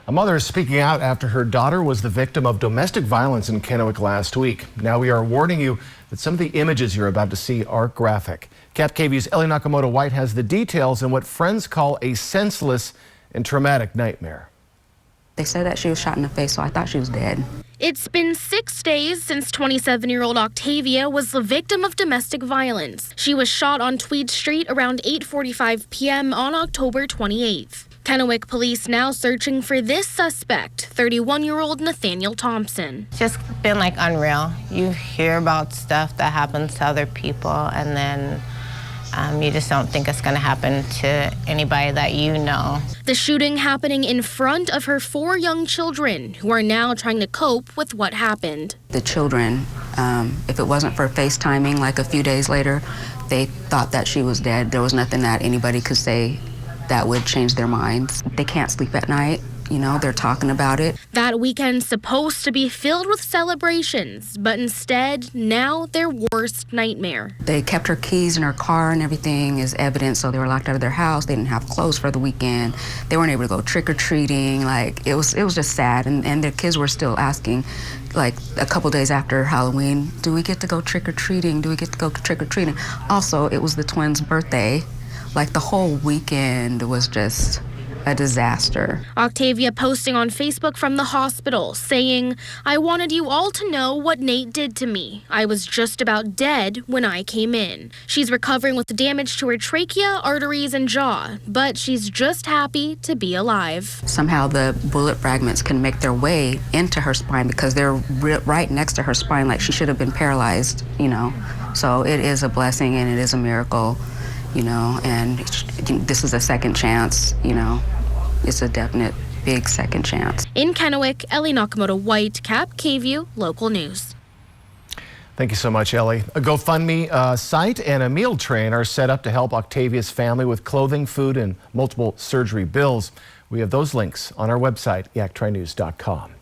A mother is speaking out after her daughter was the victim of domestic violence in Kennewick last week. Now we are warning you that some of the images you're about to see are graphic. Cap KVU's Ellie Nakamoto-White has the details in what friends call a senseless and traumatic nightmare. They said that she was shot in the face, so I thought she was dead. It's been 6 days since 27-year-old Octavia was the victim of domestic violence. She was shot on Tweed Street around 8:45 p.m. on October 28th. Kennewick police now searching for this suspect, 31-year-old Nathaniel Thompson. It's just been like unreal. You hear about stuff that happens to other people, and then you just don't think it's going to happen to anybody that you know. The shooting happening in front of her 4 young children, who are now trying to cope with what happened. The children, if it wasn't for FaceTiming, like a few days later, they thought that she was dead. There was nothing that anybody could say that would change their minds. They can't sleep at night. You know, they're talking about it. That weekend's supposed to be filled with celebrations, but instead, now their worst nightmare. They kept her keys in her car and everything as evidence, so they were locked out of their house. They didn't have clothes for the weekend. They weren't able to go trick-or-treating. Like, it was just sad, and their kids were still asking, like, a couple days after Halloween, do we get to go trick-or-treating? Do we get to go trick-or-treating? Also, it was the twins' birthday. Like, the whole weekend was just a disaster. Octavia posting on Facebook from the hospital saying, "I wanted you all to know what Nate did to me. I was just about dead when I came in." She's recovering with damage to her trachea, arteries, and jaw, but she's just happy to be alive. Somehow the bullet fragments can make their way into her spine because they're right next to her spine, like she should have been paralyzed, you know. So it is a blessing and it is a miracle, you know, and this is a second chance, you know. It's a definite big second chance. In Kennewick, Ellie Nakamoto-White, Cap KVU, local news. Thank you so much, Ellie. A GoFundMe site and a meal train are set up to help Octavia's family with clothing, food, and multiple surgery bills. We have those links on our website, yaktrinews.com.